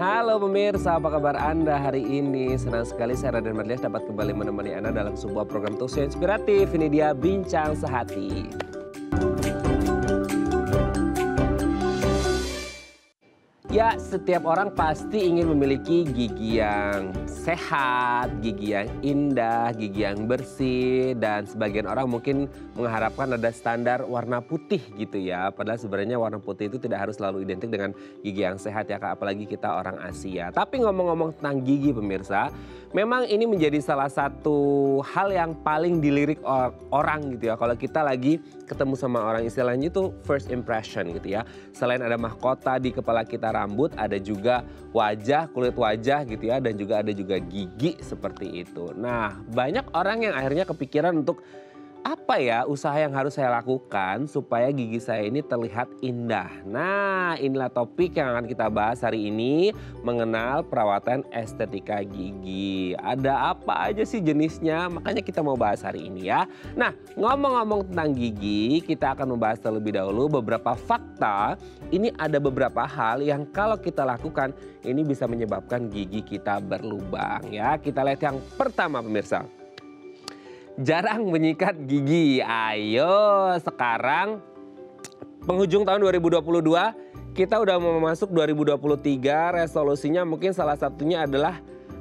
Halo pemirsa, apa kabar Anda hari ini? Senang sekali saya Raden Marlias dapat kembali menemani Anda dalam sebuah program talkshow inspiratif. Ini dia Bincang Sehati. Ya, setiap orang pasti ingin memiliki gigi yang sehat, gigi yang indah, gigi yang bersih, dan sebagian orang mungkin mengharapkan ada standar warna putih gitu ya. Padahal sebenarnya warna putih itu tidak harus selalu identik dengan gigi yang sehat ya Kak, apalagi kita orang Asia. Tapi ngomong-ngomong tentang gigi pemirsa, memang ini menjadi salah satu hal yang paling dilirik orang gitu ya. Kalau kita lagi ketemu sama orang, istilahnya itu first impression gitu ya. Selain ada mahkota di kepala kita, rambut, ada juga wajah, kulit wajah gitu ya, dan juga ada juga gigi seperti itu. Nah, banyak orang yang akhirnya kepikiran untuk apa ya usaha yang harus saya lakukan supaya gigi saya ini terlihat indah. Nah, inilah topik yang akan kita bahas hari ini, mengenal perawatan estetika gigi. Ada apa aja sih jenisnya? Makanya kita mau bahas hari ini ya. Nah, ngomong-ngomong tentang gigi, kita akan membahas terlebih dahulu beberapa fakta. Ini ada beberapa hal yang kalau kita lakukan ini bisa menyebabkan gigi kita berlubang ya. Kita lihat yang pertama pemirsa. Jarang menyikat gigi. Ayo sekarang penghujung tahun 2022 kita udah mau masuk 2023. Resolusinya mungkin salah satunya adalah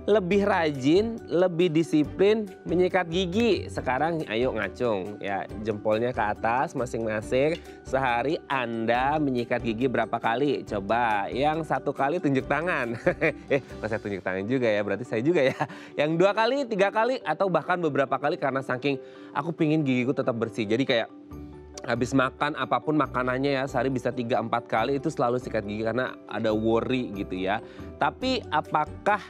lebih rajin, lebih disiplin menyikat gigi. Sekarang ayo ngacung ya, jempolnya ke atas masing-masing. Sehari Anda menyikat gigi berapa kali? Coba yang 1 kali tunjuk tangan. Kok saya tunjuk tangan juga ya, berarti saya juga ya. Yang 2 kali, 3 kali, atau bahkan beberapa kali karena saking aku pingin gigiku tetap bersih. Jadi kayak habis makan apapun makanannya ya, sehari bisa 3-4 kali itu selalu sikat gigi karena ada worry gitu ya. Tapi apakah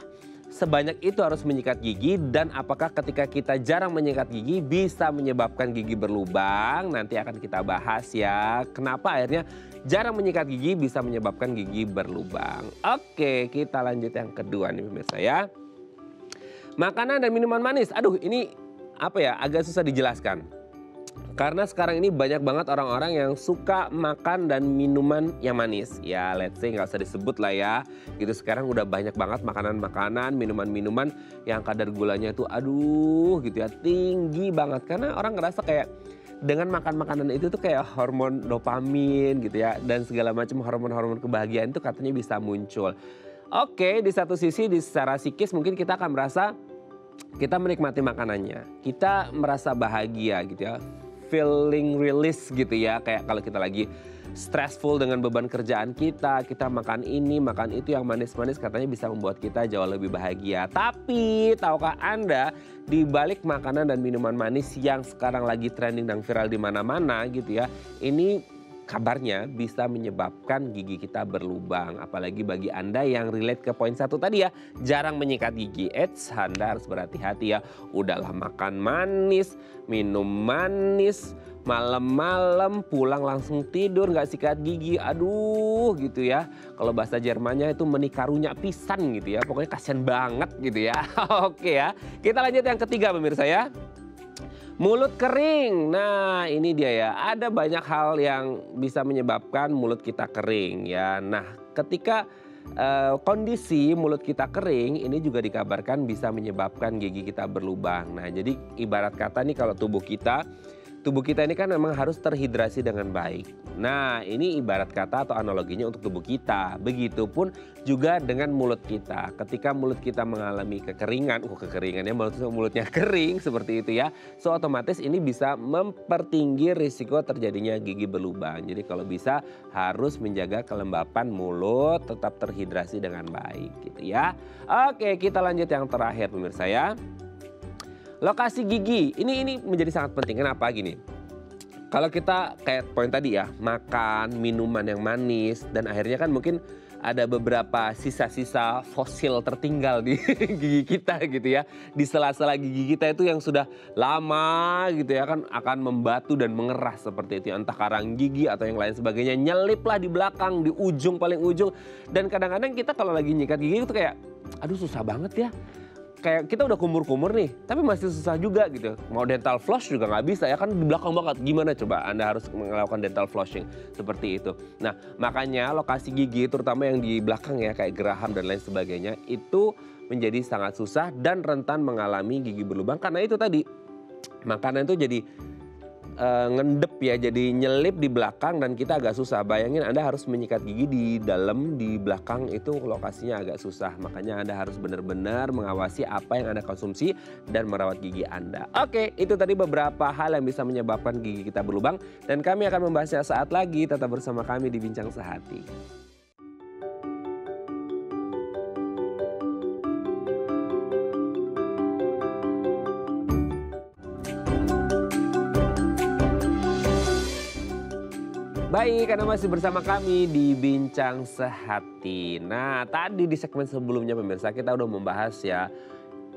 sebanyak itu harus menyikat gigi, dan apakah ketika kita jarang menyikat gigi bisa menyebabkan gigi berlubang? Nanti akan kita bahas ya. Kenapa akhirnya jarang menyikat gigi bisa menyebabkan gigi berlubang. Oke, kita lanjut yang kedua nih pemirsa ya. Makanan dan minuman manis. Aduh, ini apa ya, agak susah dijelaskan. Karena sekarang ini banyak banget orang-orang yang suka makan dan minuman yang manis. Ya let's say nggak usah disebut lah ya. Gitu, sekarang udah banyak banget makanan-makanan, minuman-minuman yang kadar gulanya itu aduh gitu ya, tinggi banget. Karena orang ngerasa kayak dengan makan makanan itu tuh kayak hormon dopamin gitu ya. Dan segala macam hormon-hormon kebahagiaan itu katanya bisa muncul. Oke, di satu sisi secara psikis mungkin kita akan merasa kita menikmati makanannya. Kita merasa bahagia gitu ya. Feeling release gitu ya, kayak kalau kita lagi stressful dengan beban kerjaan kita makan ini, makan itu yang manis-manis katanya bisa membuat kita jauh lebih bahagia. Tapi tahukah Anda, di balik makanan dan minuman manis yang sekarang lagi trending dan viral di mana-mana gitu ya, ini kabarnya bisa menyebabkan gigi kita berlubang. Apalagi bagi Anda yang relate ke poin 1 tadi ya, jarang menyikat gigi. Anda harus berhati-hati ya. Udahlah makan manis, minum manis, malam-malam pulang langsung tidur nggak sikat gigi. Aduh gitu ya. Kalau bahasa Jermannya itu menikarunya pisan gitu ya. Pokoknya kasihan banget gitu ya. Oke ya. Kita lanjut yang ketiga pemirsa ya. Mulut kering. Nah ini dia ya, ada banyak hal yang bisa menyebabkan mulut kita kering ya. Nah ketika kondisi mulut kita kering ini juga dikabarkan bisa menyebabkan gigi kita berlubang. Nah jadi ibarat kata nih, kalau tubuh kita ini kan memang harus terhidrasi dengan baik. Nah ini ibarat kata atau analoginya untuk tubuh kita. Begitupun juga dengan mulut kita. Ketika mulut kita mengalami kekeringan, kekeringannya mulutnya kering seperti itu ya. So otomatis ini bisa mempertinggi risiko terjadinya gigi berlubang. Jadi kalau bisa harus menjaga kelembapan mulut, tetap terhidrasi dengan baik gitu ya. Oke, kita lanjut yang terakhir pemirsa ya. Lokasi gigi, ini menjadi sangat penting. Kenapa gini? Kalau kita kayak poin tadi ya, makan minuman yang manis dan akhirnya kan mungkin ada beberapa sisa-sisa fosil tertinggal di gigi kita gitu ya. Di sela-sela gigi kita itu yang sudah lama gitu ya kan akan membatu dan mengeras seperti itu. Entah karang gigi atau yang lain sebagainya, nyeliplah di belakang, di ujung paling ujung. Dan kadang-kadang kita kalau lagi nyikat gigi itu kayak aduh susah banget ya. kayak kita udah kumur-kumur nih, tapi masih susah juga gitu. Mau dental floss juga nggak bisa ya kan di belakang banget. Gimana coba Anda harus melakukan dental flossing seperti itu. Nah makanya lokasi gigi terutama yang di belakang ya kayak geraham dan lain sebagainya itu menjadi sangat susah dan rentan mengalami gigi berlubang karena itu tadi makanan itu jadi ngendep ya, jadi nyelip di belakang dan kita agak susah. Bayangin Anda harus menyikat gigi di dalam, di belakang itu lokasinya agak susah. Makanya Anda harus benar-benar mengawasi apa yang Anda konsumsi dan merawat gigi Anda. Oke, itu tadi beberapa hal yang bisa menyebabkan gigi kita berlubang. Dan kami akan membahasnya saat lagi, tetap bersama kami di Bincang Sehati. Baik, Anda masih bersama kami di Bincang Sehati. Nah, tadi di segmen sebelumnya pemirsa kita udah membahas ya.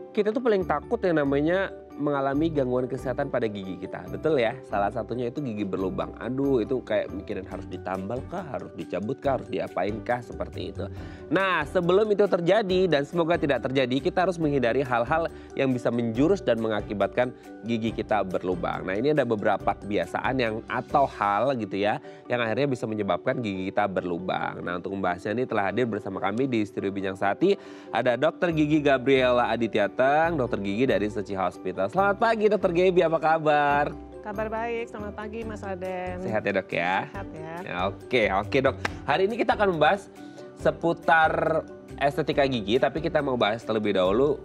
Kita tuh paling takut yang namanya mengalami gangguan kesehatan pada gigi kita. Betul ya? Salah satunya itu gigi berlubang. Aduh, itu kayak mikirin harus ditambal kah, harus dicabut kah, harus diapain kah, seperti itu. Nah, sebelum itu terjadi dan semoga tidak terjadi, kita harus menghindari hal-hal yang bisa menjurus dan mengakibatkan gigi kita berlubang. Nah, ini ada beberapa kebiasaan yang atau hal gitu ya, yang akhirnya bisa menyebabkan gigi kita berlubang. Nah, untuk membahasnya ini telah hadir bersama kami di studio Bincang Sehati ada Dr. Gigi Gabriela Adityateng, dokter gigi dari Seci Hospital. Selamat pagi Dokter Gaby, apa kabar? Kabar baik, selamat pagi Mas Raden. Sehat ya Dok ya? Sehat ya. Oke Dok. Hari ini kita akan membahas seputar estetika gigi, tapi kita mau bahas terlebih dahulu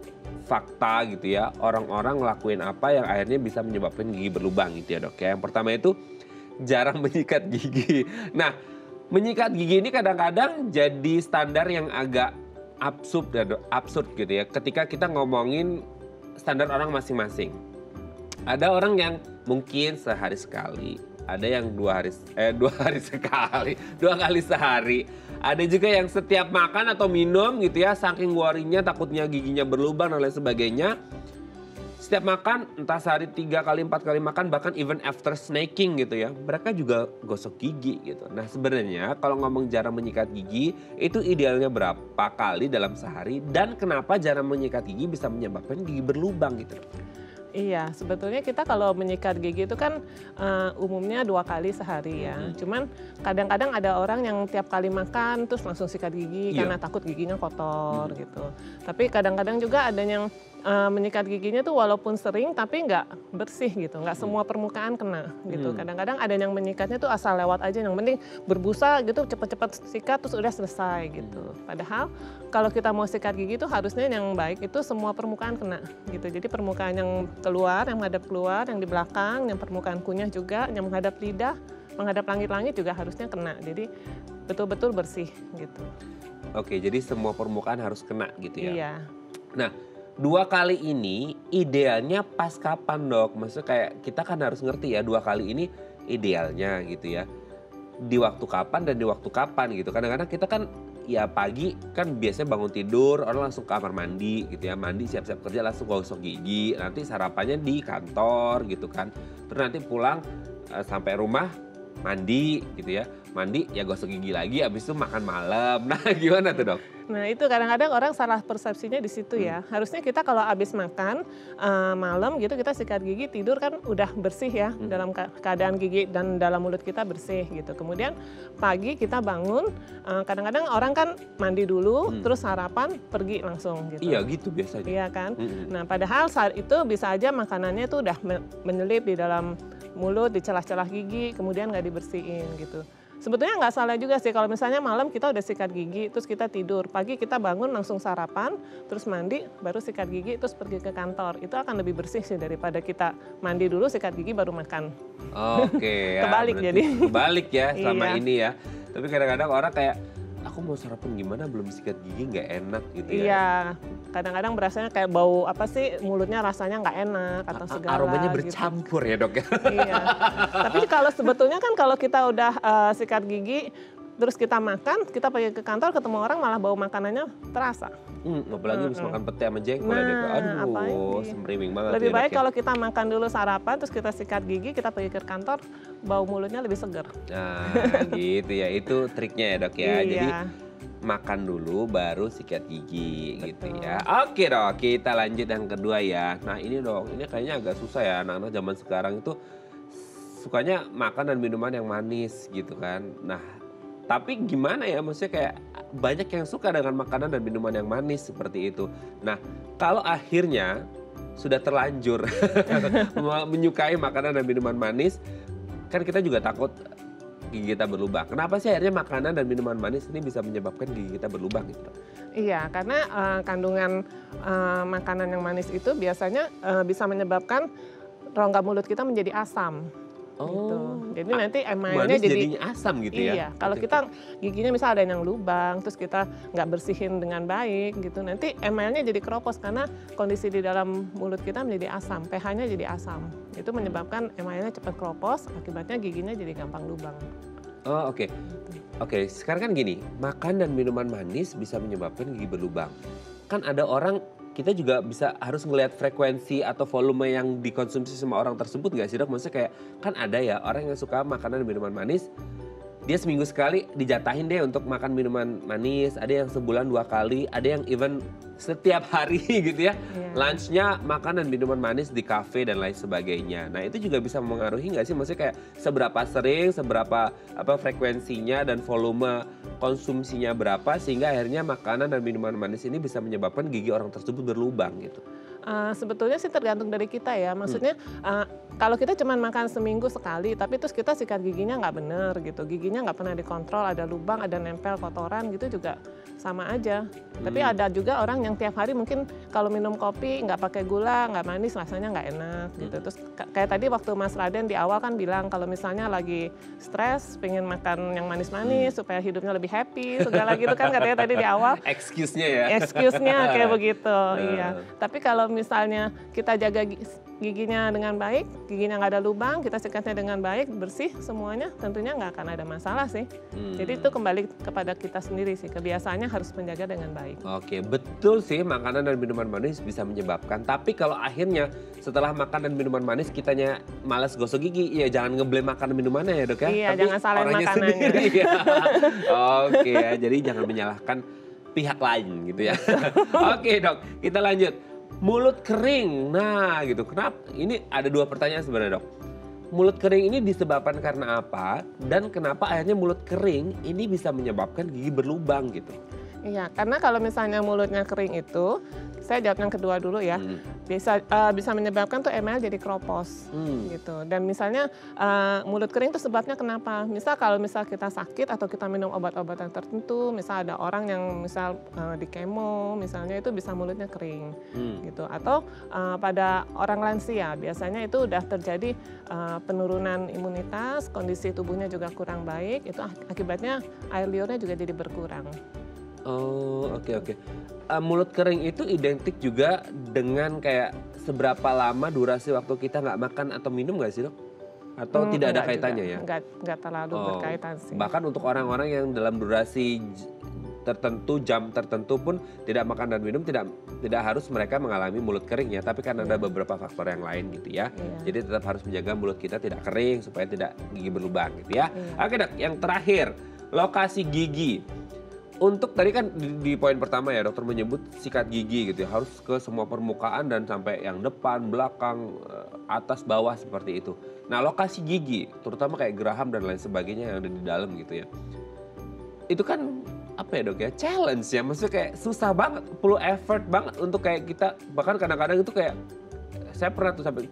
fakta gitu ya. Orang-orang ngelakuin apa yang akhirnya bisa menyebabkan gigi berlubang gitu ya Dok ya. Yang pertama itu jarang menyikat gigi. Nah, menyikat gigi ini kadang-kadang jadi standar yang agak absurd ya Dok, absurd gitu ya. Ketika kita ngomongin standar orang masing-masing. Ada orang yang mungkin sehari sekali, ada yang dua kali sehari. Ada juga yang setiap makan atau minum gitu ya, saking worry-nya takutnya giginya berlubang dan lain sebagainya. Setiap makan, entah sehari 3 kali, 4 kali makan, bahkan even after snaking gitu ya, mereka juga gosok gigi gitu. Nah sebenarnya kalau ngomong jarang menyikat gigi, itu idealnya berapa kali dalam sehari dan kenapa jarang menyikat gigi bisa menyebabkan gigi berlubang gitu. Iya, sebetulnya kita kalau menyikat gigi itu kan umumnya 2 kali sehari ya. Cuman kadang-kadang ada orang yang tiap kali makan terus langsung sikat gigi karena takut giginya kotor gitu. Tapi kadang-kadang juga ada yang menyikat giginya tuh walaupun sering tapi nggak bersih gitu, nggak semua permukaan kena gitu. Kadang-kadang ada yang menyikatnya tuh asal lewat aja, yang penting berbusa gitu, cepet-cepet sikat terus udah selesai gitu. Padahal kalau kita mau sikat gigi tuh harusnya yang baik itu semua permukaan kena gitu. Jadi permukaan yang keluar, yang menghadap keluar, yang di belakang, yang permukaan kunyah juga, yang menghadap lidah, menghadap langit-langit juga harusnya kena. Jadi betul-betul bersih gitu. Oke, jadi semua permukaan harus kena gitu ya. Iya. Nah, 2 kali ini idealnya pas kapan Dok? Maksudnya kayak kita kan harus ngerti ya 2 kali ini idealnya gitu ya. Di waktu kapan dan di waktu kapan gitu. Kadang-kadang kita kan ya pagi kan biasanya bangun tidur orang langsung ke kamar mandi gitu ya. Mandi siap-siap kerja langsung gosok gigi. Nanti sarapannya di kantor gitu kan. Terus nanti pulang sampai rumah mandi gitu ya. Mandi ya gosok gigi lagi, habis itu makan malam. Nah gimana tuh Dok? Nah itu kadang-kadang orang salah persepsinya di situ ya. Harusnya kita kalau habis makan malam gitu kita sikat gigi, tidur kan udah bersih ya. Dalam keadaan gigi dan dalam mulut kita bersih gitu. Kemudian pagi kita bangun, kadang-kadang orang kan mandi dulu, terus sarapan pergi langsung gitu. Iya gitu biasanya. Iya kan. Nah padahal saat itu bisa aja makanannya tuh udah menyelip di dalam mulut, di celah-celah gigi, kemudian nggak dibersihin gitu. Sebetulnya nggak salah juga sih kalau misalnya malam kita udah sikat gigi, terus kita tidur. Pagi kita bangun langsung sarapan, terus mandi, baru sikat gigi, terus pergi ke kantor. Itu akan lebih bersih sih daripada kita mandi dulu, sikat gigi, baru makan. Oke. Kebalik jadi. Kebalik ya selama Iya. ini ya. Tapi kadang-kadang orang kayak, aku mau sarapan gimana belum sikat gigi nggak enak gitu ya. Iya, kadang-kadang berasanya kayak bau apa sih, mulutnya rasanya nggak enak atau segala. Aromanya gitu. bercampur ya Dok ya. Iya. Tapi kalau sebetulnya kan kalau kita udah sikat gigi, terus kita makan, kita pergi ke kantor ketemu orang malah bau makanannya terasa. Apalagi habis makan pete sama jengkol ya Dok. Aduh, apalagi. semriwing banget. Lebih ya, Dok, baik ya. kalau kita makan dulu sarapan, terus kita sikat gigi, kita pergi ke kantor, bau mulutnya lebih seger. Nah gitu ya, itu triknya ya Dok ya. Iya. Jadi makan dulu baru sikat gigi gitu Betul. ya. Oke dok, kita lanjut yang kedua ya. Nah ini dok, ini kayaknya agak susah ya anak-anak zaman sekarang itu sukanya makan dan minuman yang manis gitu kan. Nah tapi gimana ya, maksudnya kayak banyak yang suka dengan makanan dan minuman yang manis seperti itu. Nah kalau akhirnya sudah terlanjur menyukai makanan dan minuman manis, kan kita juga takut gigi kita berlubang. Kenapa sih akhirnya makanan dan minuman manis ini bisa menyebabkan gigi kita berlubang gitu, Dok? Iya, karena kandungan makanan yang manis itu biasanya bisa menyebabkan rongga mulut kita menjadi asam. Gitu. Jadi nanti emailnya manis jadinya asam gitu ya? Iya, kalau kita giginya misal ada yang lubang, terus kita nggak bersihin dengan baik gitu, nanti emailnya jadi keropos karena kondisi di dalam mulut kita menjadi asam, pH-nya jadi asam. Itu menyebabkan emailnya cepat keropos, akibatnya giginya jadi gampang lubang. Oh oke. Oke, sekarang kan gini, makan dan minuman manis bisa menyebabkan gigi berlubang. Kan ada orang, kita juga bisa harus ngelihat frekuensi atau volume yang dikonsumsi sama orang tersebut nggak sih dok? Maksudnya kayak kan ada ya orang yang suka makanan dan minuman manis, dia seminggu sekali dijatahin deh untuk makan minuman manis, ada yang sebulan 2 kali, ada yang even setiap hari gitu ya. Iya. Lunchnya makan dan minuman manis di kafe dan lain sebagainya. Nah itu juga bisa mempengaruhi nggak sih? Maksudnya kayak seberapa sering, seberapa frekuensinya dan volume konsumsinya berapa sehingga akhirnya makanan dan minuman manis ini bisa menyebabkan gigi orang tersebut berlubang gitu. Sebetulnya sih tergantung dari kita ya, maksudnya kalau kita cuma makan seminggu sekali, tapi terus kita sikat giginya nggak bener gitu, giginya nggak pernah dikontrol, ada lubang, ada nempel kotoran gitu juga sama aja. Tapi ada juga orang yang tiap hari mungkin kalau minum kopi nggak pakai gula, nggak manis, rasanya nggak enak gitu. Terus kayak tadi waktu Mas Raden di awal kan bilang kalau misalnya lagi stres, pengen makan yang manis-manis supaya hidupnya lebih happy, segala gitu kan katanya tadi di awal. Excuse-nya ya. Excuse-nya kayak begitu, iya. Tapi kalau misalnya kita jaga giginya dengan baik, giginya nggak ada lubang, kita sikatnya dengan baik, bersih semuanya, tentunya nggak akan ada masalah sih. Jadi itu kembali kepada kita sendiri sih, kebiasaannya harus menjaga dengan baik. Oke, betul sih makanan dan minuman manis bisa menyebabkan. Tapi kalau akhirnya setelah makan dan minuman manis kitanya malas gosok gigi, ya jangan ngeblame makanan minumannya ya dok ya. Iya, tapi jangan salahin orangnya makanannya. sendiri ya. Oke ya, jadi jangan menyalahkan pihak lain gitu ya. Oke dok, kita lanjut. Mulut kering, nah gitu. Kenapa? Ini ada 2 pertanyaan sebenarnya dok. Mulut kering ini disebabkan karena apa? Dan kenapa akhirnya mulut kering ini bisa menyebabkan gigi berlubang gitu? Iya, karena kalau misalnya mulutnya kering itu, saya jawab yang kedua dulu ya, bisa menyebabkan tuh email jadi keropos gitu. Dan misalnya mulut kering itu sebabnya kenapa? Misal kalau kita sakit atau kita minum obat-obatan tertentu, misal ada orang yang misal di kemo, misalnya itu bisa mulutnya kering gitu. Atau pada orang lansia, biasanya itu udah terjadi penurunan imunitas, kondisi tubuhnya juga kurang baik, itu akibatnya air liurnya juga jadi berkurang. Oh, oke. Mulut kering itu identik juga dengan kayak seberapa lama durasi waktu kita nggak makan atau minum nggak sih dok? Atau tidak ada kaitannya ya? Enggak terlalu berkaitan sih. Bahkan untuk orang-orang yang dalam durasi tertentu, jam tertentu pun tidak makan dan minum, tidak harus mereka mengalami mulut kering ya. Tapi kan ada beberapa faktor yang lain gitu ya. Jadi tetap harus menjaga mulut kita tidak kering supaya tidak gigi berlubang gitu ya. Oke dok, yang terakhir, lokasi gigi. Untuk tadi kan di poin pertama ya dokter menyebut sikat gigi gitu ya, harus ke semua permukaan dan sampai yang depan, belakang, atas, bawah seperti itu. Nah lokasi gigi, terutama kayak geraham dan lain sebagainya yang ada di dalam gitu ya. Itu kan apa ya dok ya, challenge ya, maksudnya kayak susah banget, perlu effort banget untuk kayak kita, bahkan kadang-kadang itu kayak saya pernah tuh sampai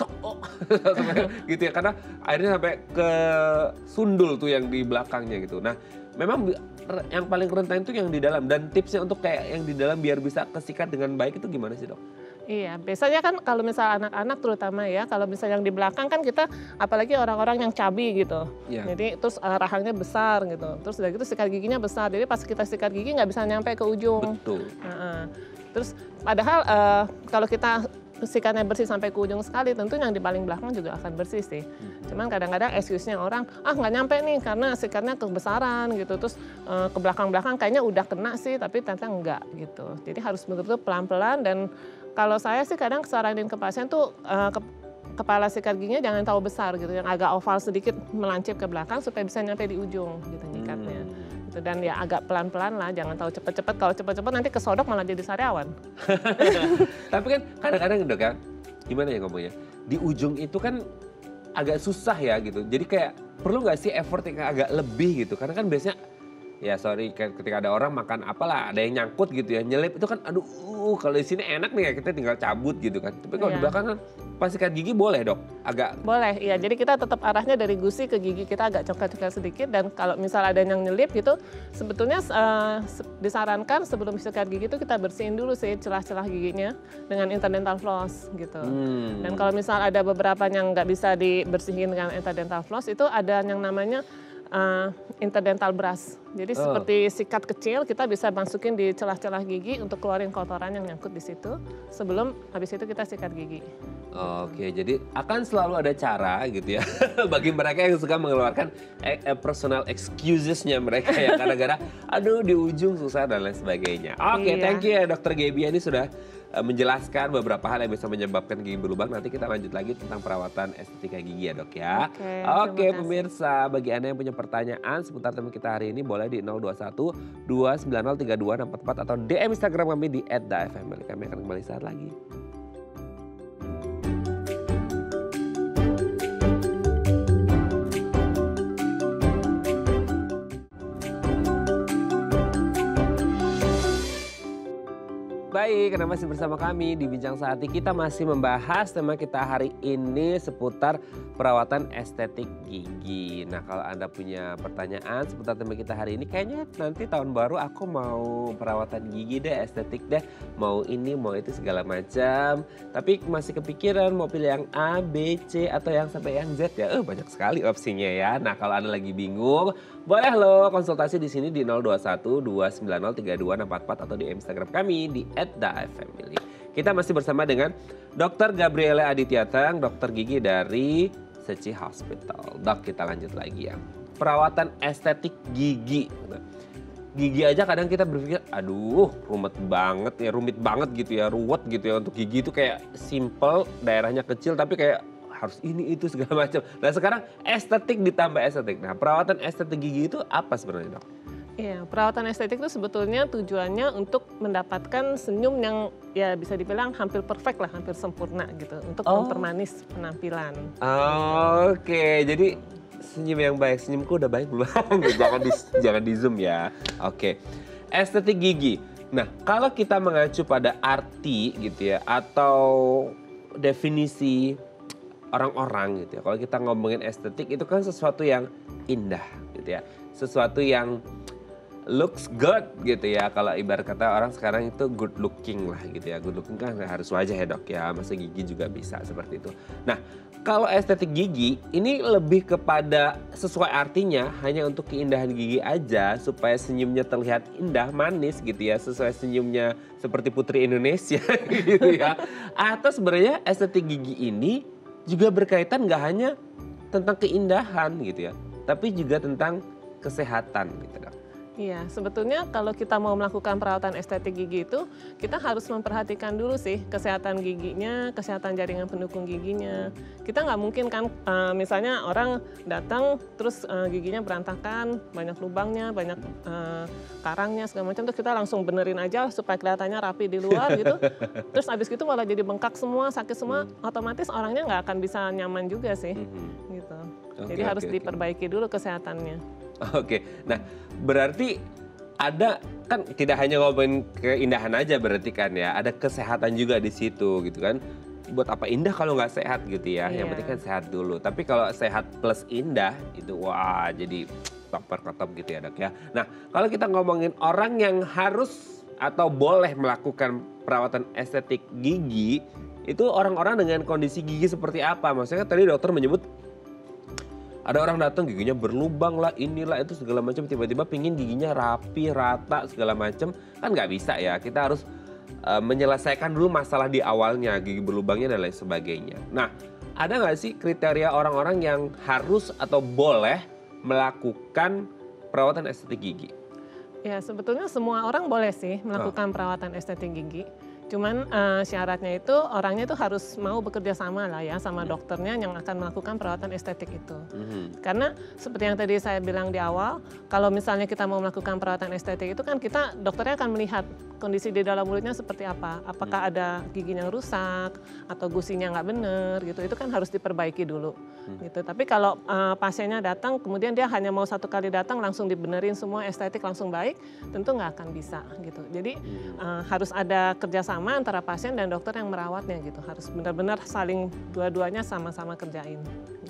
gitu ya, karena akhirnya sampai ke sundul tuh yang di belakangnya gitu. Nah memang yang paling rentan itu yang di dalam, dan tipsnya untuk kayak yang di dalam biar bisa kesikat dengan baik itu gimana sih dok? Iya, biasanya kan kalau misal anak-anak terutama ya, kalau misal yang di belakang kan kita, apalagi orang-orang yang cabi gitu. Jadi terus rahangnya besar gitu, terus udah gitu sikat giginya besar, jadi pas kita sikat gigi nggak bisa nyampe ke ujung. Betul. Terus padahal kalau kita sikatnya bersih sampai ke ujung sekali, tentu yang di paling belakang juga akan bersih sih. Cuman kadang-kadang excuse-nya orang, nggak nyampe nih karena sikatnya kebesaran gitu, terus ke belakang-belakang kayaknya udah kena sih, tapi ternyata enggak gitu. Jadi harus betul-betul pelan-pelan, dan kalau saya sih kadang saranin ke pasien tuh kepala sikat giginya jangan terlalu besar gitu, yang agak oval sedikit melancip ke belakang supaya bisa nyampe di ujung gitu nyikatnya. Gitu. Dan ya agak pelan-pelan lah, jangan terlalu cepet-cepet. Kalau cepet-cepet nanti kesodok malah jadi sariawan. Tapi kan kadang-kadang Dok ya, gimana ya ngomongnya, di ujung itu kan agak susah ya gitu. Jadi kayak perlu nggak sih effort yang agak lebih gitu? Karena kan biasanya ya sorry ketika ada orang makan apalah ada yang nyangkut gitu ya, nyelip itu kan aduh kalau di sini enak nih ya kita tinggal cabut gitu kan. Tapi kalau di belakang kan pas sikat gigi boleh Dok? Agak boleh, iya. Jadi kita tetap arahnya dari gusi ke gigi kita agak coklat-coklat sedikit, dan kalau misal ada yang nyelip gitu sebetulnya disarankan sebelum sikat gigi itu kita bersihin dulu sih celah-celah giginya dengan interdental floss gitu. Dan kalau misal ada beberapa yang nggak bisa dibersihin dengan interdental floss, itu ada yang namanya interdental brush. Jadi seperti sikat kecil kita bisa masukin di celah-celah gigi untuk keluarin kotoran yang nyangkut di situ sebelum habis itu kita sikat gigi. Oke, jadi akan selalu ada cara gitu ya bagi mereka yang suka mengeluarkan personal excusesnya mereka ya gara-gara aduh di ujung susah dan lain sebagainya. Oke, thank you ya Dokter Gaby ini sudah menjelaskan beberapa hal yang bisa menyebabkan gigi berlubang. Nanti kita lanjut lagi tentang perawatan estetika gigi ya Dok ya. Oke pemirsa, bagi Anda yang punya pertanyaan seputar tema kita hari ini boleh di 021 290 32 atau DM Instagram kami di @dafmily. Kami akan kembali saat lagi. Baik, Anda masih bersama kami di Bincang Sehati. Kita masih membahas tema kita hari ini seputar perawatan estetik gigi. Nah, kalau Anda punya pertanyaan seputar tema kita hari ini, kayaknya nanti tahun baru aku mau perawatan gigi deh, estetik deh. Mau ini, mau itu segala macam. Tapi masih kepikiran mau pilih yang A, B, C, atau yang sampai yang Z ya. Banyak sekali opsinya ya. Nah, kalau Anda lagi bingung, boleh loh konsultasi di sini di 021 290 32 atau di Instagram kami di @dafmily. Kita masih bersama dengan Dr. Gabriela Adityatang, dokter gigi dari Seci Hospital. Dok, kita lanjut lagi ya. Perawatan estetik gigi. Gigi aja kadang kita berpikir, aduh rumit banget gitu ya, ruwet gitu ya untuk gigi itu kayak simple, daerahnya kecil tapi kayak harus ini itu segala macam. Nah sekarang estetik ditambah estetik. Nah perawatan estetik gigi itu apa sebenarnya Dok? Iya, perawatan estetik itu sebetulnya tujuannya untuk mendapatkan senyum yang ya bisa dibilang hampir perfect lah, hampir sempurna gitu. Untuk mempermanis penampilan. Oke, jadi senyum yang baik. Senyumku udah baik belum? jangan di zoom ya. Oke, estetik gigi. Nah kalau kita mengacu pada arti gitu ya atau definisi orang-orang gitu ya. Kalau kita ngomongin estetik itu kan sesuatu yang indah gitu ya. Sesuatu yang looks good gitu ya. Kalau ibarat kata orang sekarang itu good looking lah gitu ya. Good looking kan harus wajah ya Dok ya. Masa gigi juga bisa seperti itu. Nah kalau estetik gigi ini lebih kepada sesuai artinya hanya untuk keindahan gigi aja. Supaya senyumnya terlihat indah, manis gitu ya. Sesuai senyumnya seperti Putri Indonesia gitu ya. Atau sebenarnya estetik gigi ini juga berkaitan gak hanya tentang keindahan gitu ya. Tapi juga tentang kesehatan gitu Dok. Iya, sebetulnya kalau kita mau melakukan perawatan estetik gigi itu, kita harus memperhatikan dulu sih kesehatan giginya, kesehatan jaringan pendukung giginya. Kita nggak mungkin kan, misalnya orang datang terus giginya berantakan, banyak lubangnya, banyak karangnya segala macam, terus kita langsung benerin aja supaya kelihatannya rapi di luar gitu. Terus abis itu malah jadi bengkak semua, sakit semua, otomatis orangnya nggak akan bisa nyaman juga sih, gitu. Jadi harus diperbaiki dulu kesehatannya. Oke, nah berarti ada kan tidak hanya ngomongin keindahan aja berarti kan ya, ada kesehatan juga di situ gitu kan. Buat apa indah kalau nggak sehat gitu ya, yang penting kan sehat dulu. Tapi kalau sehat plus indah itu wah jadi top gitu ya Dok ya. Nah kalau kita ngomongin orang yang harus atau boleh melakukan perawatan estetik gigi, itu orang-orang dengan kondisi gigi seperti apa? Maksudnya tadi dokter menyebut ada orang datang giginya berlubang lah, inilah itu segala macam, tiba-tiba pingin giginya rapi, rata segala macam, kan nggak bisa ya. Kita harus menyelesaikan dulu masalah di awalnya, gigi berlubangnya dan lain sebagainya. Nah, ada nggak sih kriteria orang-orang yang harus atau boleh melakukan perawatan estetik gigi? Ya, sebetulnya semua orang boleh sih melakukan perawatan estetik gigi. Cuman syaratnya itu orangnya itu harus mau bekerja sama lah ya sama dokternya yang akan melakukan perawatan estetik itu. Karena seperti yang tadi saya bilang di awal, kalau misalnya kita mau melakukan perawatan estetik itu kan dokternya akan melihat kondisi di dalam mulutnya seperti apa. Apakah ada giginya yang rusak atau gusinya nggak bener gitu. Itu kan harus diperbaiki dulu. Gitu. Tapi kalau pasiennya datang kemudian dia hanya mau 1 kali datang langsung dibenerin semua estetik langsung baik, tentu nggak akan bisa gitu. Jadi harus ada kerjasama antara pasien dan dokter yang merawatnya gitu. Harus benar-benar saling dua-duanya sama-sama kerjain.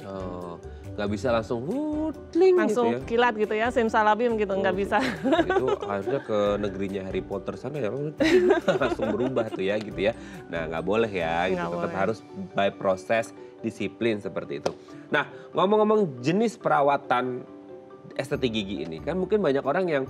Oh, nggak bisa langsung hutling langsung gitu ya? Kilat gitu ya, simsalabim gitu, nggak bisa. Itu harusnya ke negerinya Harry Potter sana ya, langsung berubah tuh ya gitu ya. Nah nggak boleh ya, gitu. Tetap harus by proses disiplin seperti itu. Nah ngomong-ngomong jenis perawatan estetik gigi ini, kan mungkin banyak orang yang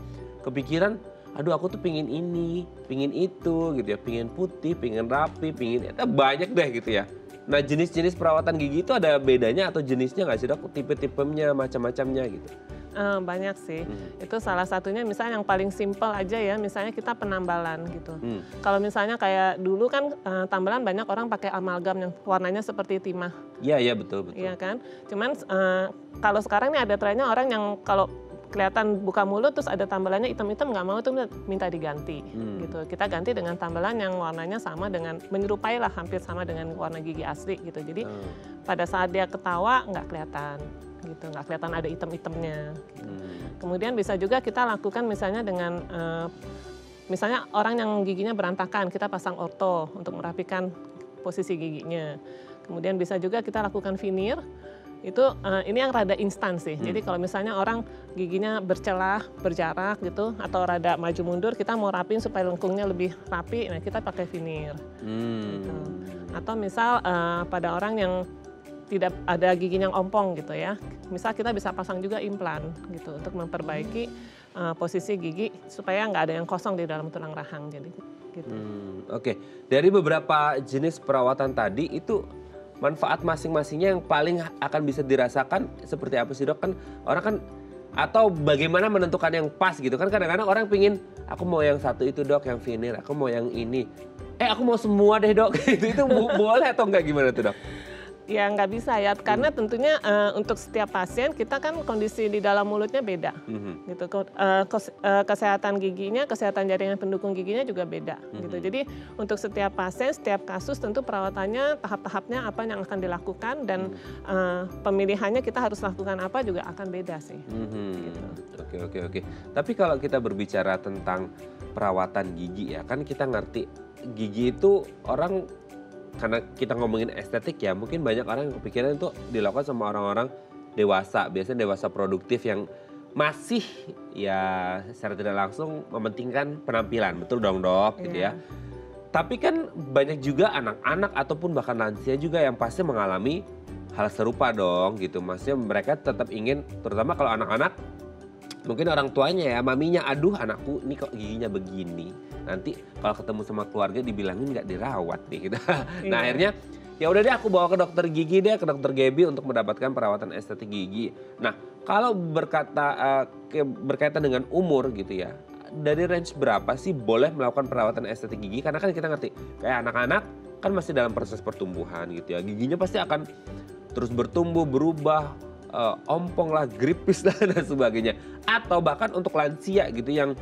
kepikiran, aduh aku tuh pingin ini, pingin itu gitu ya, pingin putih, pingin rapi, pingin banyak deh gitu ya. Nah jenis-jenis perawatan gigi itu ada bedanya atau jenisnya nggak sih dok? Tipe-tipenya, macam-macamnya gitu? Banyak sih, itu salah satunya misalnya yang paling simpel aja ya, misalnya kita penambalan gitu. Kalau misalnya kayak dulu kan tambalan banyak orang pakai amalgam yang warnanya seperti timah. Iya betul. Iya kan, cuman kalau sekarang nih ada trennya orang yang kalau kelihatan buka mulut terus ada tambalannya hitam-hitam nggak mau tuh minta diganti gitu. Kita ganti dengan tambalan yang warnanya sama dengan menyerupai lah hampir sama dengan warna gigi asli gitu. Jadi pada saat dia ketawa nggak kelihatan gitu, nggak kelihatan ada hitam-hitamnya. Gitu. Kemudian bisa juga kita lakukan misalnya dengan misalnya orang yang giginya berantakan kita pasang orto untuk merapikan posisi giginya. Kemudian bisa juga kita lakukan veneer. Itu ini yang rada instan sih. Jadi kalau misalnya orang giginya bercelah, berjarak gitu, atau rada maju mundur, kita mau rapin supaya lengkungnya lebih rapi, nah kita pakai veneer. Gitu. Atau misal pada orang yang tidak ada giginya yang ompong gitu ya, misal kita bisa pasang juga implan gitu untuk memperbaiki posisi gigi supaya nggak ada yang kosong di dalam tulang rahang. Jadi gitu. Oke. Dari beberapa jenis perawatan tadi itu manfaat masing-masingnya yang paling akan bisa dirasakan seperti apa sih dok? Kan orang kan atau bagaimana menentukan yang pas gitu kan, kadang-kadang orang pingin aku mau yang satu itu dok yang veneer, aku mau yang ini, aku mau semua deh dok. itu boleh atau enggak, gimana tuh dok? Ya nggak bisa ya, karena tentunya untuk setiap pasien kita kan kondisi di dalam mulutnya beda, gitu. Kesehatan giginya, kesehatan jaringan pendukung giginya juga beda, gitu. Jadi untuk setiap pasien, setiap kasus tentu perawatannya, tahap-tahapnya apa yang akan dilakukan dan pemilihannya kita harus lakukan apa juga akan beda sih. Gitu. Oke. Tapi kalau kita berbicara tentang perawatan gigi ya, kan kita ngerti gigi itu orang. Karena kita ngomongin estetik ya, mungkin banyak orang yang kepikiran itu dilakukan sama orang-orang dewasa, biasanya dewasa produktif yang masih ya secara tidak langsung mementingkan penampilan, betul dong dok gitu ya. Tapi kan banyak juga anak-anak ataupun bahkan lansia juga yang pasti mengalami hal serupa dong gitu. Maksudnya mereka tetap ingin, terutama kalau anak-anak, mungkin orang tuanya ya, maminya, aduh anakku ini kok giginya begini. Nanti kalau ketemu sama keluarga dibilangin nggak dirawat nih gitu. Nah akhirnya ya udah deh aku bawa ke dokter gigi deh, ke dokter Gaby untuk mendapatkan perawatan estetik gigi. Nah kalau berkaitan dengan umur gitu ya, dari range berapa sih boleh melakukan perawatan estetik gigi? Karena kan kita ngerti kayak anak-anak kan masih dalam proses pertumbuhan gitu ya, giginya pasti akan terus bertumbuh, berubah, ompong lah, gripis lah dan sebagainya. Atau bahkan untuk lansia gitu yang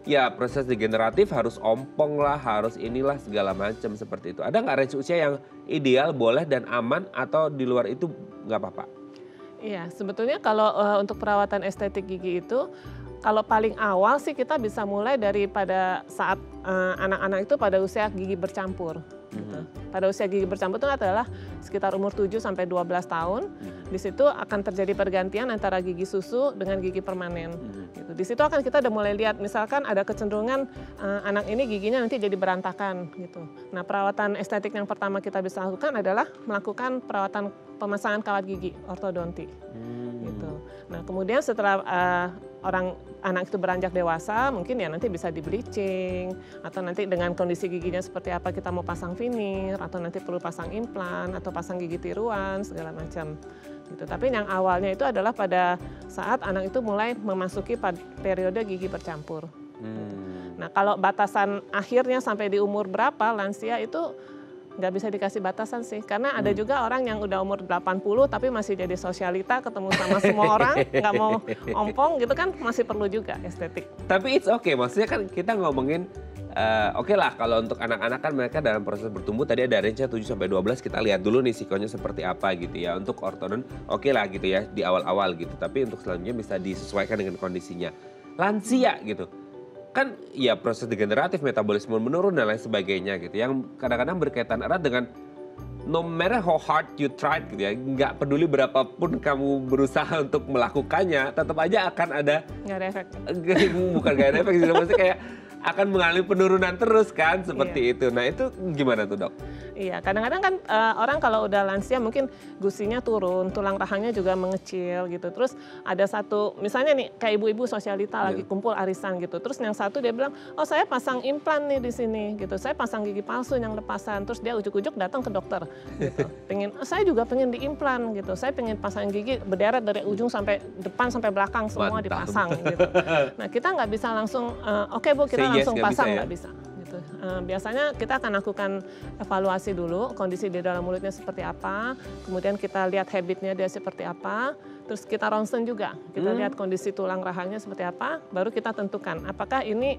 ya proses degeneratif harus ompong lah, harus inilah segala macam seperti itu. Ada nggak range usia yang ideal, boleh dan aman, atau di luar itu nggak apa-apa? Iya, sebetulnya kalau untuk perawatan estetik gigi itu, kalau paling awal sih kita bisa mulai daripada saat anak-anak itu pada usia gigi bercampur. Gitu. Pada usia gigi bercampur itu adalah sekitar umur 7 sampai 12 tahun. Di situ akan terjadi pergantian antara gigi susu dengan gigi permanen. Gitu. Di situ akan kita udah mulai lihat, misalkan ada kecenderungan anak ini giginya nanti jadi berantakan gitu. Nah, perawatan estetik yang pertama kita bisa lakukan adalah melakukan perawatan pemasangan kawat gigi, ortodonti. Gitu. Nah, kemudian setelah anak itu beranjak dewasa, mungkin ya nanti bisa di bleaching, atau nanti dengan kondisi giginya seperti apa kita mau pasang veneer, atau nanti perlu pasang implan, atau pasang gigi tiruan, segala macam. Gitu. Tapi yang awalnya itu adalah pada saat anak itu mulai memasuki periode gigi bercampur. Nah, kalau batasan akhirnya sampai di umur berapa lansia itu nggak bisa dikasih batasan sih. Karena ada juga orang yang udah umur 80 tapi masih jadi sosialita, ketemu sama semua orang, nggak mau ompong gitu kan, masih perlu juga estetik. Tapi it's okay, maksudnya kan kita ngomongin oke lah kalau untuk anak-anak kan mereka dalam proses bertumbuh tadi ada range-nya 7-12, kita lihat dulu nih sikonya seperti apa gitu ya. Untuk ortodon oke lah gitu ya di awal-awal gitu, tapi untuk selanjutnya bisa disesuaikan dengan kondisinya. Lansia gitu, kan ya proses degeneratif, metabolisme menurun dan lain sebagainya gitu. Yang kadang-kadang berkaitan erat dengan no matter how hard you tried gitu ya, nggak peduli berapapun kamu berusaha untuk melakukannya, tetap aja akan ada Nggak ada efek. bukan gak ada efek sih, maksudnya kayak akan mengalami penurunan terus kan seperti itu. Nah itu gimana tuh dok? Iya, kadang-kadang kan orang kalau udah lansia mungkin gusinya turun, tulang rahangnya juga mengecil gitu. Terus ada satu, misalnya nih kayak ibu-ibu sosialita lagi kumpul arisan gitu. Terus yang satu dia bilang, oh saya pasang implan nih di sini gitu. Saya pasang gigi palsu yang lepasan. Terus dia ujuk-ujuk datang ke dokter gitu. Saya juga pengen diimplan gitu. Saya pengen pasang gigi berderet dari ujung sampai depan sampai belakang semua dipasang gitu. Nah kita nggak bisa langsung, oke Bu kita langsung pasang, nggak bisa. Biasanya kita akan lakukan evaluasi dulu, kondisi di dalam mulutnya seperti apa, kemudian kita lihat habitnya dia seperti apa, terus kita ronsen juga, kita lihat kondisi tulang rahangnya seperti apa, baru kita tentukan apakah ini